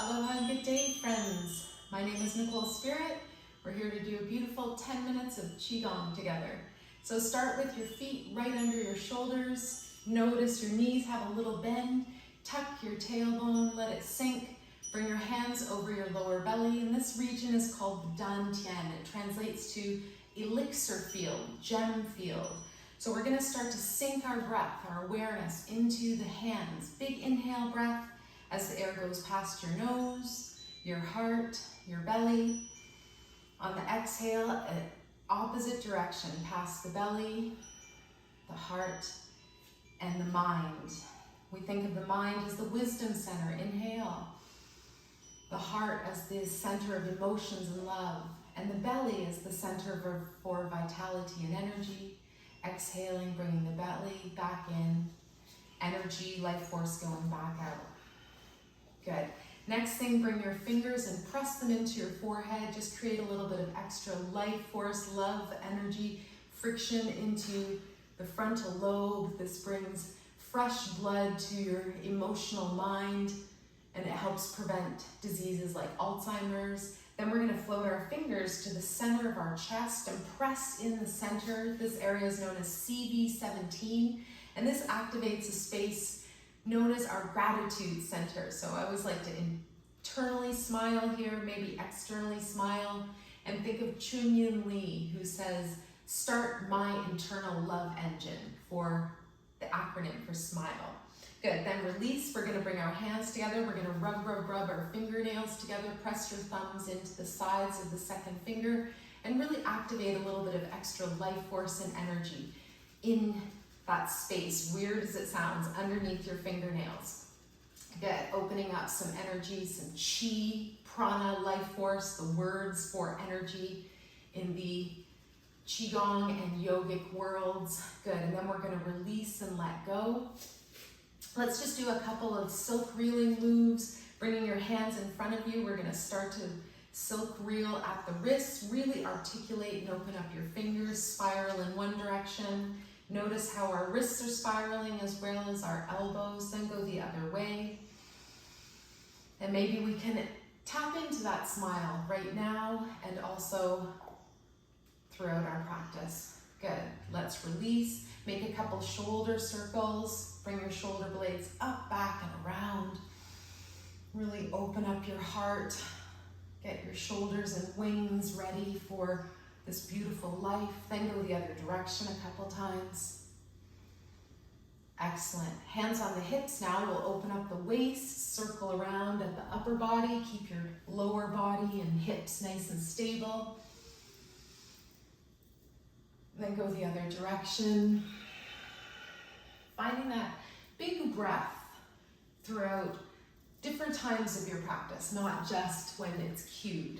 Aloha, good day, friends. My name is Nicole Spirit. We're here to do a beautiful 10 minutes of QiGong together. So start with your feet right under your shoulders. Notice your knees have a little bend. Tuck your tailbone, let it sink. Bring your hands over your lower belly. And this region is called the Dantian. It translates to elixir field, gem field. So we're gonna start to sink our breath, our awareness into the hands. Big inhale breath as the air goes past your nose, your heart, your belly. On the exhale, opposite direction, past the belly, the heart, and the mind. We think of the mind as the wisdom center, inhale. The heart as the center of emotions and love, and the belly as the center for vitality and energy. Exhaling, bringing the belly back in, energy, life force going back out. Good. Next thing, bring your fingers and press them into your forehead. Just create a little bit of extra life force, love, energy, friction into the frontal lobe. This brings fresh blood to your emotional mind, and it helps prevent diseases like Alzheimer's. Then we're going to float our fingers to the center of our chest and press in the center. This area is known as CV17, and this activates a space known as our gratitude center. So I always like to internally smile here, maybe externally smile, and think of Chun-Yun Lee, who says, start my internal love engine, for the acronym for smile. Good, then release. We're gonna bring our hands together. We're gonna rub our fingernails together. Press your thumbs into the sides of the second finger and really activate a little bit of extra life force and energy in that space, weird as it sounds, underneath your fingernails. Good, opening up some energy, some chi, prana, life force, the words for energy in the QiGong and yogic worlds. Good, and then we're gonna release and let go. Let's just do a couple of silk reeling moves, bringing your hands in front of you. We're gonna start to silk reel at the wrists, really articulate and open up your fingers, spiral in one direction. Notice how our wrists are spiraling as well as our elbows, then go the other way. And maybe we can tap into that smile right now and also throughout our practice. Good, let's release. Make a couple shoulder circles. Bring your shoulder blades up, back, and around. Really open up your heart. Get your shoulders and wings ready for this beautiful life. Then go the other direction a couple times. Excellent. Hands on the hips now. We'll open up the waist, circle around at the upper body. Keep your lower body and hips nice and stable. Then go the other direction. Finding that big breath throughout different times of your practice, not just when it's cued.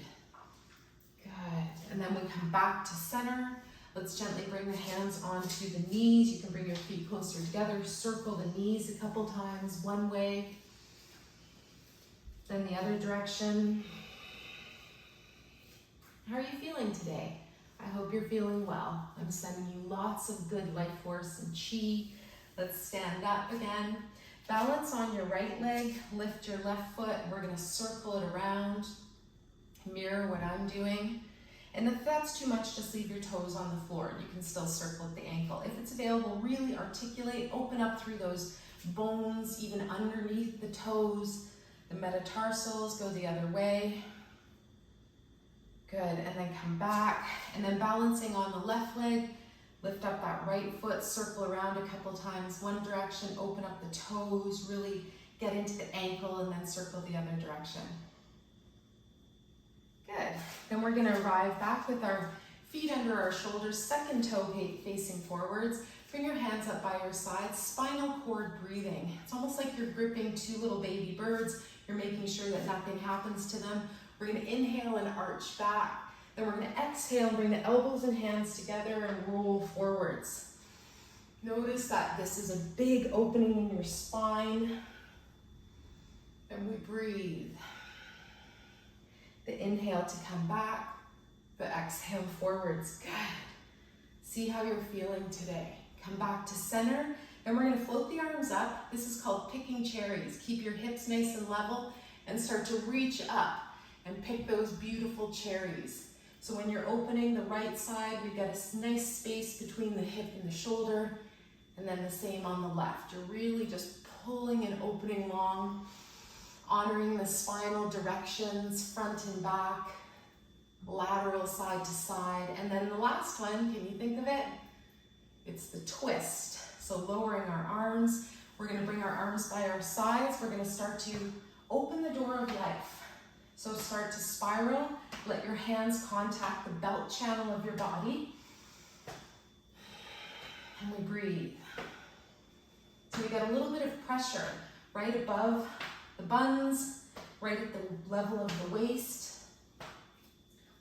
Good, and then we come back to center. Let's gently bring the hands onto the knees. You can bring your feet closer together. Circle the knees a couple times, one way, then the other direction. How are you feeling today? I hope you're feeling well. I'm sending you lots of good life force and chi. Let's stand up again. Balance on your right leg, lift your left foot. We're gonna circle it around. Mirror what I'm doing. And if that's too much, just leave your toes on the floor. You can still circle at the ankle. If it's available, really articulate, open up through those bones, even underneath the toes. The metatarsals, go the other way. Good, and then come back. And then balancing on the left leg, lift up that right foot, circle around a couple times, one direction, open up the toes, really get into the ankle, and then circle the other direction. Good. Then we're gonna arrive back with our feet under our shoulders, second toe facing forwards. Bring your hands up by your sides, spinal cord breathing. It's almost like you're gripping two little baby birds. You're making sure that nothing happens to them. We're gonna inhale and arch back. Then we're gonna exhale and bring the elbows and hands together and roll forwards. Notice that this is a big opening in your spine. And we breathe. The inhale to come back, the exhale forwards. Good. See how you're feeling today. Come back to center. Then we're gonna float the arms up. This is called picking cherries. Keep your hips nice and level and start to reach up and pick those beautiful cherries. So when you're opening the right side, we've got a nice space between the hip and the shoulder, and then the same on the left. You're really just pulling and opening long, honoring the spinal directions, front and back, lateral side to side. And then the last one, can you think of it? It's the twist. So lowering our arms, we're gonna bring our arms by our sides. We're gonna start to open the door of life. So start to spiral, let your hands contact the belt channel of your body. And we breathe. So we get a little bit of pressure right above the buns, right at the level of the waist.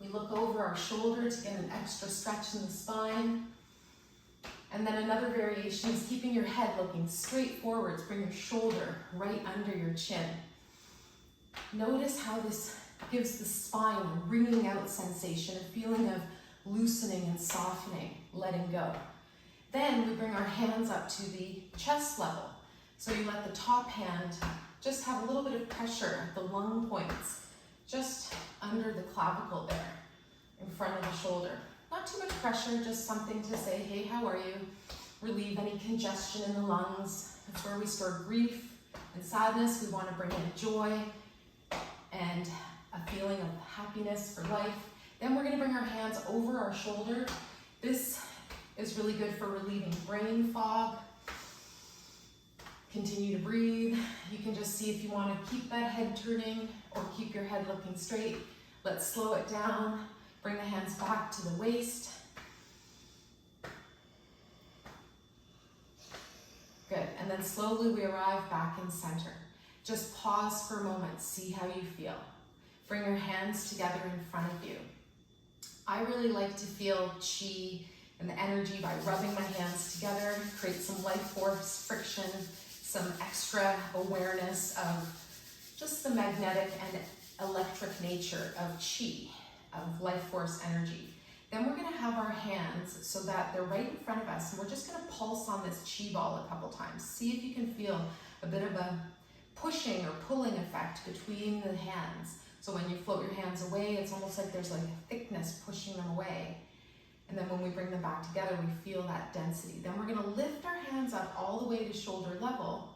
We look over our shoulder to get an extra stretch in the spine. And then another variation is keeping your head looking straight forwards. Bring your shoulder right under your chin. Notice how this gives the spine a wringing out sensation, a feeling of loosening and softening, letting go. Then we bring our hands up to the chest level. So you let the top hand just have a little bit of pressure at the lung points, just under the clavicle there, in front of the shoulder. Not too much pressure, just something to say, hey, how are you? Relieve any congestion in the lungs. That's where we store grief and sadness. We want to bring in joy and a feeling of happiness for life. Then we're going to bring our hands over our shoulder. This is really good for relieving brain fog. Continue to breathe. You can just see if you want to keep that head turning or keep your head looking straight. Let's slow it down. Bring the hands back to the waist. Good, and then slowly we arrive back in center. Just pause for a moment, see how you feel. Bring your hands together in front of you. I really like to feel chi and the energy by rubbing my hands together, create some life force friction, some extra awareness of just the magnetic and electric nature of chi, of life force energy. Then we're gonna have our hands so that they're right in front of us, and we're just gonna pulse on this chi ball a couple times. See if you can feel a bit of a pushing or pulling effect between the hands. So when you float your hands away, it's almost like there's like a thickness pushing them away. And then when we bring them back together, we feel that density. Then we're gonna lift our hands up all the way to shoulder level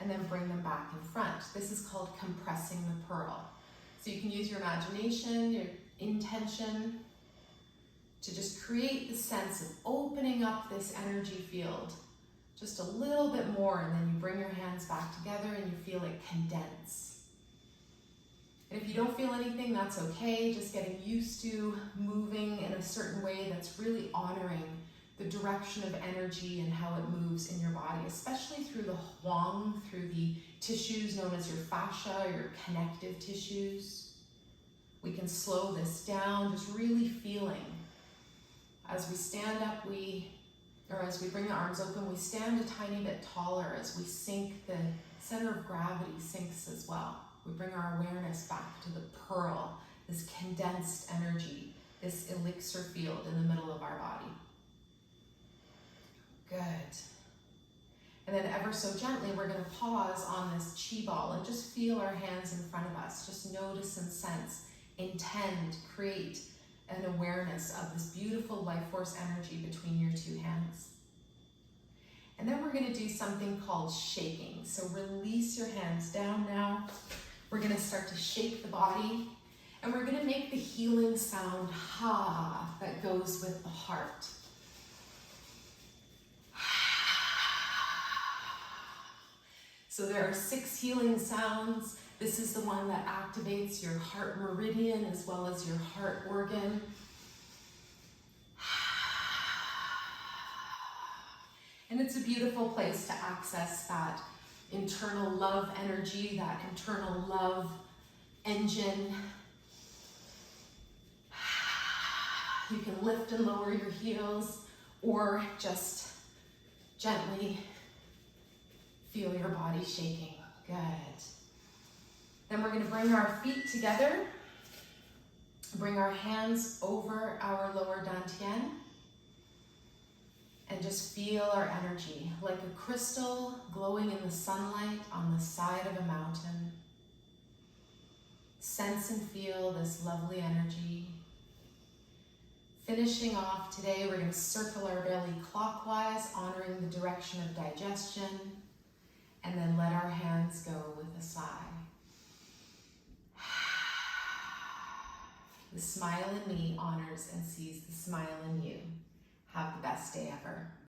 and then bring them back in front. This is called compressing the pearl. So you can use your imagination, your intention to just create the sense of opening up this energy field just a little bit more, and then you bring your hands back together and you feel it condense. And if you don't feel anything, that's okay. Just getting used to moving in a certain way that's really honoring the direction of energy and how it moves in your body, especially through the huang, through the tissues known as your fascia, your connective tissues. We can slow this down, just really feeling. As we stand up, as we bring the arms open, we stand a tiny bit taller as we sink, the center of gravity sinks as well. We bring our awareness back to the pearl, this condensed energy, this elixir field in the middle of our body. Good. And then ever so gently, we're going to pause on this chi ball and just feel our hands in front of us. Just notice and sense, intend, create an awareness of this beautiful life force energy between your two hands. And then we're going to do something called shaking. So release your hands down now. We're going to start to shake the body, and we're going to make the healing sound ha that goes with the heart. So there are 6 healing sounds. This is the one that activates your heart meridian as well as your heart organ. And it's a beautiful place to access that internal love energy, that internal love engine. You can lift and lower your heels or just gently feel your body shaking. Good. Then we're going to bring our feet together, bring our hands over our lower dantian, and just feel our energy like a crystal glowing in the sunlight on the side of a mountain. Sense and feel this lovely energy. Finishing off today, we're going to circle our belly clockwise, honoring the direction of digestion, and then let our hands go with a sigh. The smile in me honors and sees the smile in you. Have the best day ever.